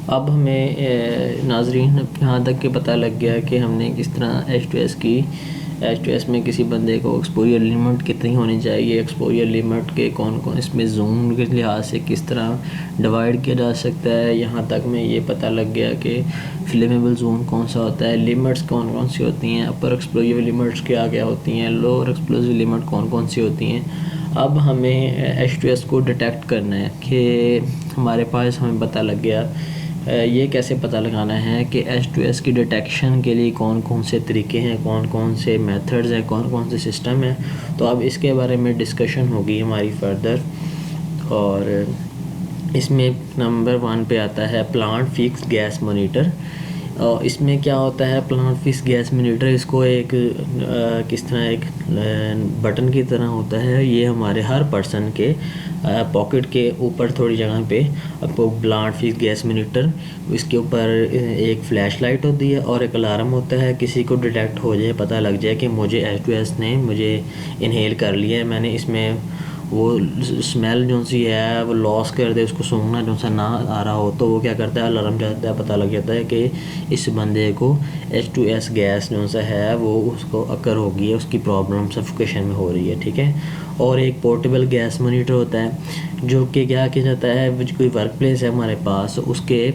अब हमें नाजरीन यहाँ तक के पता लग गया कि हमने किस तरह H2S में किसी बंदे को एक्सपोजर लिमिट कितनी होनी चाहिए, एक्सपोजर लिमिट के कौन कौन इसमें जोन के लिहाज से किस तरह डिवाइड किया जा सकता है। यहाँ तक में ये पता लग गया कि फ्लेमेबल जोन कौन सा होता है, लिमिट्स कौन कौन सी होती हैं, अपर एक्सप्लोजिव लिमिट्स क्या क्या होती हैं, लोअर एक्सप्लोजिव लिमिट कौन कौन सी होती हैं। अब हमें H2S को डिटेक्ट करना है कि हमारे पास हमें पता लग गया ये कैसे पता लगाना है कि H2S की डिटेक्शन के लिए कौन कौन से तरीके हैं, कौन कौन से मेथड्स हैं, कौन कौन से सिस्टम हैं। तो अब इसके बारे में डिस्कशन होगी हमारी फर्दर। और इसमें नंबर 1 पे आता है प्लांट फिक्स गैस मॉनिटर। और इसमें क्या होता है प्लांट फिक्स गैस मॉनिटर, इसको एक किस तरह एक बटन की तरह होता है। ये हमारे हर पर्सन के पॉकेट के ऊपर थोड़ी जगह पे आपको प्लांट फिक्स गैस मॉनिटर, इसके ऊपर एक फ्लैश लाइट होती है और एक अलार्म होता है। किसी को डिटेक्ट हो जाए, पता लग जाए कि मुझे H2S ने मुझे इनहेल कर लिया है, मैंने इसमें वो स्मेल जो सी है वो लॉस कर दे, उसको सूंघना जो सा ना आ रहा हो, तो वो क्या करता है अलार्म जाता है, पता लग जाता है कि इस बंदे को H2S गैस जो सा है वो उसको अकर हो गई है, उसकी प्रॉब्लम सफोकेशन में हो रही है। ठीक है। और एक पोर्टेबल गैस मॉनिटर होता है जो कि क्या किया जाता है, कोई वर्क प्लेस है हमारे पास, उसके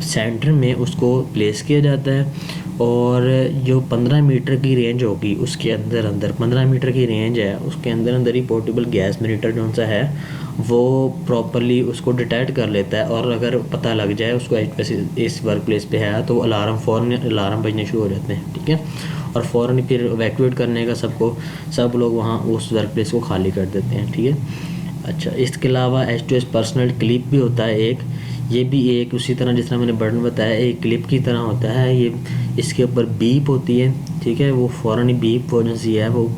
सेंटर में उसको प्लेस किया जाता है और जो 15 मीटर की रेंज होगी उसके अंदर 15 मीटर की रेंज है, उसके अंदर ही पोर्टेबल गैस मॉनिटर जो सा है वो प्रॉपरली उसको डिटेक्ट कर लेता है। और अगर पता लग जाए उसको इस वर्क प्लेस पे है तो फ़ौरन अलार्म बजने शुरू हो जाते हैं। ठीक है। और फ़ौरन फिर इवैक्यूएट करने का सब लोग वहाँ उस वर्क प्लेस को खाली कर देते हैं। ठीक है। अच्छा, इसके अलावा H2S पर्सनल क्लिप भी होता है एक, ये भी एक उसी तरह जिस तरह मैंने बटन बताया एक क्लिप की तरह होता है। ये इसके ऊपर बीप होती है। ठीक है। वो फ़ौरन ही बीप जो सी है वो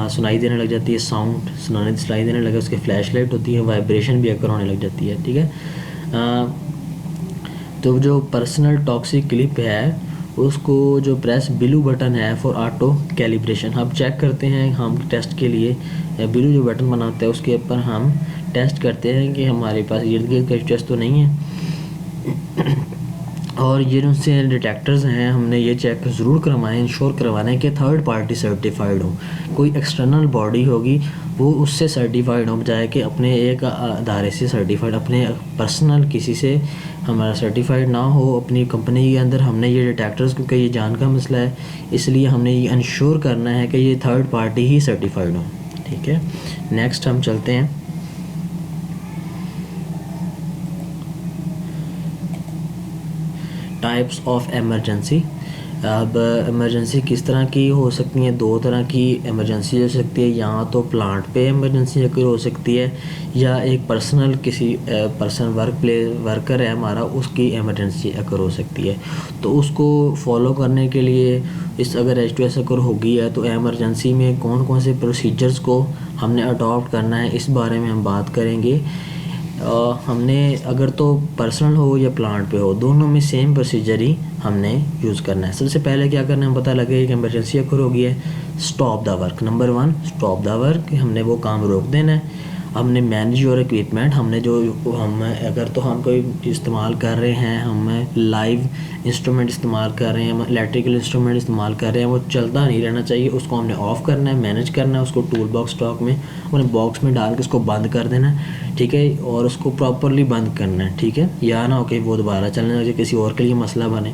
सुनाई देने लग जाती है, साउंड सुनाई देने लगे, उसकी फ्लैश लाइट होती है, वाइब्रेशन भी अकर होने लग जाती है। ठीक है। तो जो पर्सनल टॉक्सिक क्लिप है उसको जो प्रेस ब्लू बटन है फॉर ऑटो कैलिब्रेशन, हम चेक करते हैं हम टेस्ट के लिए ब्लू जो बटन बनाते हैं उसके ऊपर हम टेस्ट करते हैं कि हमारे पास इर्द गिर्द का टेस्ट तो नहीं है। और ये जो से डिटेक्टर्स हैं हमने ये चेक ज़रूर करवाएं, इंश्योर करवाना है कि थर्ड पार्टी सर्टिफाइड हो, कोई एक्सटर्नल बॉडी होगी वो उससे सर्टिफाइड हो, बजाय कि अपने एक अदारे से सर्टिफाइड, अपने पर्सनल किसी से हमारा सर्टिफाइड ना हो। अपनी कंपनी के अंदर हमने ये डिटेक्टर्स, क्योंकि ये जान का मसला है इसलिए हमने ये इंश्योर करना है कि ये थर्ड पार्टी ही सर्टिफाइड हो। ठीक है। नेक्स्ट हम चलते हैं टाइप्स ऑफ एमरजेंसी। अब इमरजेंसी किस तरह की हो सकती हैं, 2 तरह की इमरजेंसी हो सकती है, या तो प्लांट पे इमरजेंसी अगर हो सकती है या एक पर्सनल किसी पर्सन वर्कर है हमारा उसकी इमरजेंसी अगर हो सकती है। तो उसको फॉलो करने के लिए अगर H2S अगर होगी है तो एमरजेंसी में कौन कौन से प्रोसीजर्स को हमने अडॉप्ट करना है इस बारे में हम बात करेंगे। हमने अगर तो पर्सनल हो या प्लांट पे हो दोनों में सेम प्रोसीजर ही हमने यूज़ करना है। सबसे पहले क्या करना है, पता लगे कि इमरजेंसी अगर होगी है, stop the work. Number 1 stop the work, हमने वो काम रोक देना है। हमने मैनेज योर इक्विपमेंट, हमने जो हम अगर तो हम कोई इस्तेमाल कर रहे हैं, हम लाइव इंस्ट्रूमेंट इस्तेमाल कर रहे हैं, हम इलेक्ट्रिकल इंस्ट्रूमेंट इस्तेमाल कर रहे हैं, वो चलता नहीं रहना चाहिए, उसको हमने ऑफ़ करना है, मैनेज करना है, उसको टूल बॉक्स स्टॉक में अपने बॉक्स में डाल के उसको बंद कर देना है। ठीक है। और उसको प्रॉपरली बंद करना है। ठीक है। या ना हो कि वो दोबारा चलने लगे, किसी और के लिए मसला बने।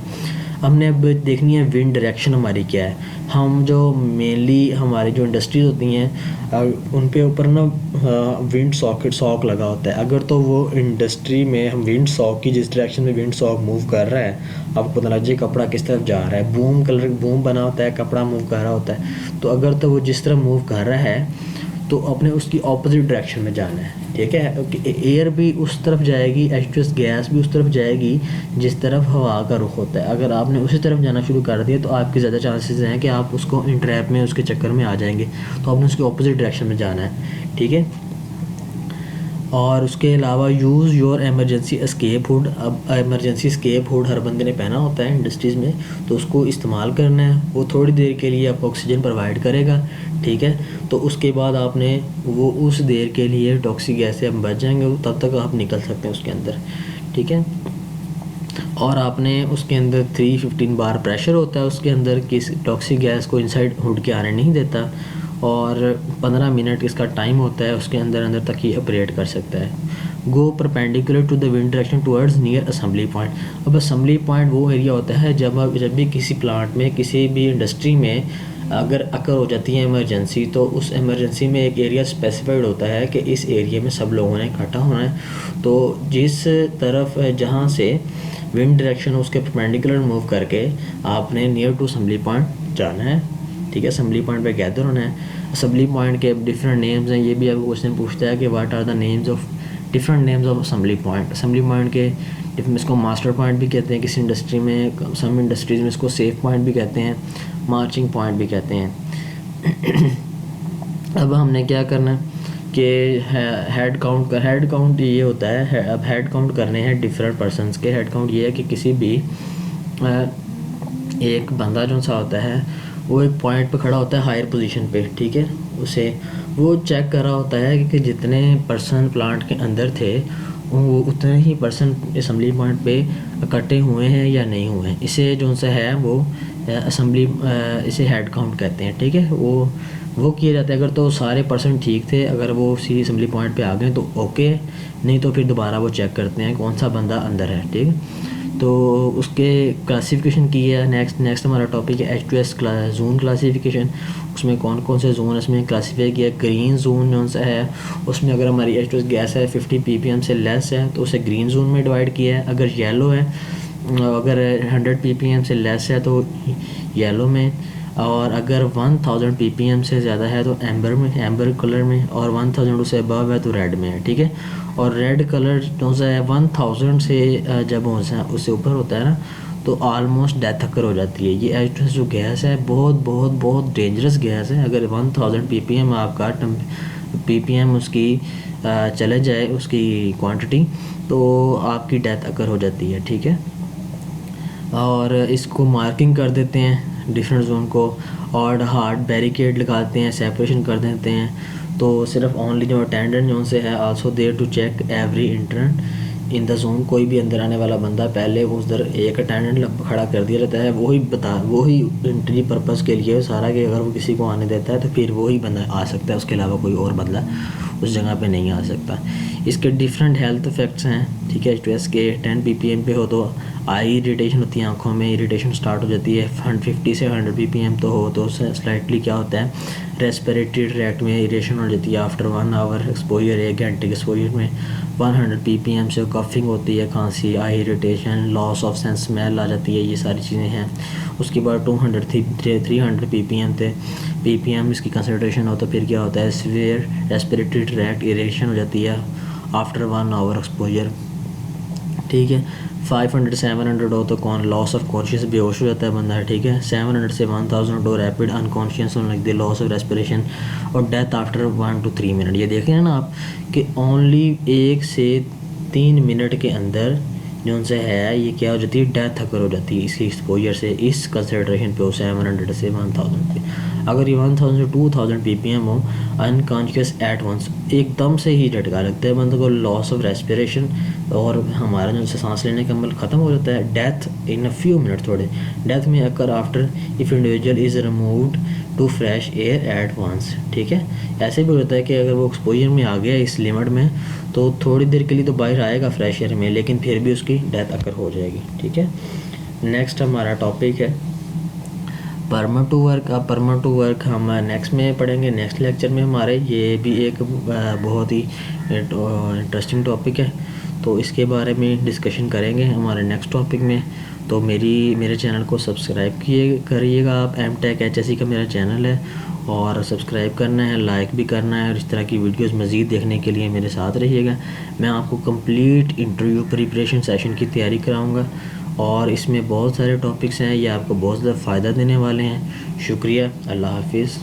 हमने अब देखनी है विंड डायरेक्शन हमारी क्या है। हम जो मेनली हमारी जो इंडस्ट्रीज होती हैं उन पे ऊपर ना विंड सॉक लगा होता है। अगर तो वो इंडस्ट्री में हम विंड सॉक की जिस डायरेक्शन में विंड सॉक मूव कर रहा है, आपको पता लग जाए कपड़ा किस तरफ जा रहा है, बूम बना होता है, कपड़ा मूव कर रहा होता है, तो अगर तो वो जिस तरफ मूव कर रहा है तो अपने उसकी ऑपोजिट डायरेक्शन में जाना है। ठीक है। एयर भी उस तरफ जाएगी, H2S गैस भी उस तरफ जाएगी जिस तरफ हवा का रुख होता है। अगर आपने उसी तरफ जाना शुरू कर दिया तो आपके ज़्यादा चांसेस हैं कि आप उसको इन ट्रैप में उसके चक्कर में आ जाएंगे, तो आपने उसकी ऑपोजिट डायरेक्शन में जाना है। ठीक है। और उसके अलावा use your emergency escape hood. अब एमरजेंसी एस्केप हुड हर बंदे ने पहना होता है इंडस्ट्रीज़ में, तो उसको इस्तेमाल करना है। वो थोड़ी देर के लिए आपको ऑक्सीजन प्रोवाइड करेगा। ठीक है। तो उसके बाद आपने वो उस देर के लिए टॉक्सिक गैस से हम बच जाएंगे, तब तक आप निकल सकते हैं उसके अंदर। ठीक है। और आपने उसके अंदर 315 बार प्रेशर होता है उसके अंदर, किस टॉक्सिक गैस को इनसाइड हुड के आने नहीं देता, और 15 मिनट इसका टाइम होता है, उसके अंदर अंदर तक ये ऑपरेट कर सकता है। Go perpendicular to the wind direction towards near assembly point. अब असम्बली पॉइंट वो एरिया होता है जब भी किसी प्लांट में, किसी भी इंडस्ट्री में अगर अकर हो जाती है इमरजेंसी, तो उस इमरजेंसी में एक एरिया स्पेसिफाइड होता है कि इस एरिया में सब लोगों ने इकट्ठा होना है। तो जिस तरफ जहाँ से विंड डायरेक्शन उसके परपेंडिकुलर मूव करके आपने नियर टू असम्बली पॉइंट जाना है, ठीक है। असम्बली पॉइंट पे गैदर होना है। असम्बली पॉइंट के डिफरेंट नेम्स हैं, ये भी आपको क्वेश्चन पूछता है कि what are the names of different names of assembly point. Assembly point के इसको मास्टर पॉइंट भी कहते हैं किसी इंडस्ट्री में, सम इंडस्ट्रीज़ में इसको सेफ पॉइंट भी कहते हैं, मार्चिंग पॉइंट भी कहते हैं। अब हमने क्या करना है कि हेड काउंट ये होता है, अब हेड काउंट करने हैं डिफरेंट पर्सनस के। हेड काउंट ये है कि किसी भी एक बंदा जो सा होता है वो एक पॉइंट पे खड़ा होता है हायर पोजीशन पे, ठीक है। उसे वो चेक कर रहा होता है कि जितने पर्सन प्लांट के अंदर थे वो उतने ही पर्सन असम्बली पॉइंट पे इकट्ठे हुए हैं या नहीं हुए हैं। इसे जो सा है वो असम्बली, इसे हेड काउंट कहते हैं, ठीक है। वो किया जाता है अगर तो सारे पर्सन ठीक थे, अगर वो उसी असम्बली पॉइंट पे आ गए तो ओके, नहीं तो फिर दोबारा वो चेक करते हैं कौन सा बंदा अंदर है, ठीक है। तो उसके क्लासिफिकेशन की है। नेक्स्ट हमारा टॉपिक है H2S जोन क्लासिफिकेशन। उसमें कौन कौन से जोन इसमें क्लासीफाई किया है। ग्रीन जोन जो सा है उसमें अगर हमारी H2S गैस है 50 ppm से लेस है तो उसे ग्रीन जोन में डिवाइड किया है। अगर येलो है, अगर 100 ppm से लेस है तो येलो में, और अगर 1000 ppm से ज़्यादा है तो एम्बर कलर में, और 1000 उससे अबव है तो रेड में है, ठीक है। और रेड कलर जो सा है 1000 से जब उससे ऊपर होता है ना तो ऑलमोस्ट डेथ अकर हो जाती है। ये H2S जो गैस है बहुत बहुत बहुत डेंजरस गैस है। अगर 1000 ppm आपका ppm उसकी चले जाए उसकी क्वांटिटी तो आपकी डेथ अकर हो जाती है, ठीक है। और इसको मार्किंग कर देते हैं डिफरेंट जोन को, और हार्ड बैरिकेड लगाते हैं, सेपरेशन कर देते हैं। तो सिर्फ ओनली जो अटेंडेंट जो से है also there to check every entrant in the zone. कोई भी अंदर आने वाला बंदा पहले उधर एक अटेंडेंट खड़ा कर दिया जाता है, वही एंट्री पर्पज़ के लिए सारा, कि अगर वो किसी को आने देता है तो फिर वही बंदा आ सकता है, उसके अलावा कोई और बंदा उस जगह पे नहीं आ सकता। इसके डिफरेंट हेल्थ इफ़ेक्ट्स हैं, ठीक है। H2S के 10 ppm पे हो तो आई इरिटेशन होती है, आँखों में इरिटेशन स्टार्ट हो जाती है। 150 से 100 ppm तो हो तो स्लाइटली क्या होता है, रेस्पिरेटरी ट्रैक्ट में इरिटेशन हो जाती है। आफ्टर 1 आवर एक्सपोजर, 1 घंटे के एक्सपोजर में 100 ppm से कफिंग होती है, खांसी, eye irritation, loss of sense smell आ जाती है, ये सारी चीज़ें हैं। उसके बाद 300 ppm इसकी कंसनट्रेशन हो तो फिर क्या होता है, सीवियर रेस्पिरेटरी ट्रैक्ट इरिटेशन हो जाती है आफ्टर 1 आवर एक्सपोजर, ठीक है। 500 700 हो तो लॉस ऑफ कॉन्शियस, बेहोश हो जाता है बंदा, ठीक है। 700 से 1000 हो रैपिड अनकॉन्शियस होने लगती है, लॉस ऑफ रेस्पिरेशन, और डेथ आफ्टर 1 to 3 मिनट। ये देखें ना आप कि ओनली 1 से 3 मिनट के अंदर जो उनसे है ये क्या हो जाती है, डेथ अकर हो जाती है इसकी एक्सपोजर से, इस कंसनट्रेशन पे हो 700 से 1000 पे। अगर ये 1000 से 2000 ppm हो, अनकॉन्शियस एट वंस, एकदम से ही झटका लगता है बंदे को, लॉस ऑफ रेस्पिरेशन, और हमारा जो सांस लेने का अमल ख़त्म हो जाता है। Death in a few minute, थोड़े डेथ में occur after if individual is removed to fresh air at once, ठीक है। ऐसे भी होता है कि अगर वो एक्सपोजर में आ गया इस लिमिट में तो थोड़ी देर के लिए तो बाहर आएगा फ्रेश एयर में, लेकिन फिर भी उसकी डेथ अकर हो जाएगी, ठीक है। नेक्स्ट हमारा टॉपिक है परमानेंट टू वर्क। अब परमानेंट टू वर्क हम नेक्स्ट में पढ़ेंगे, नेक्स्ट लेक्चर में हमारे। ये भी एक बहुत ही इंटरेस्टिंग टॉपिक है, तो इसके बारे में डिस्कशन करेंगे हमारे नेक्स्ट टॉपिक में। तो मेरे चैनल को सब्सक्राइब करिएगा आप। MTech HSE का मेरा चैनल है, और सब्सक्राइब करना है, लाइक भी करना है, और इस तरह की वीडियोस मज़ीद देखने के लिए मेरे साथ रहिएगा। मैं आपको कंप्लीट इंटरव्यू प्रिपरेशन सेशन की तैयारी कराऊंगा, और इसमें बहुत सारे टॉपिक्स हैं, ये आपको बहुत ज़्यादा फ़ायदा देने वाले हैं। शुक्रिया, अल्लाह हाफिज़।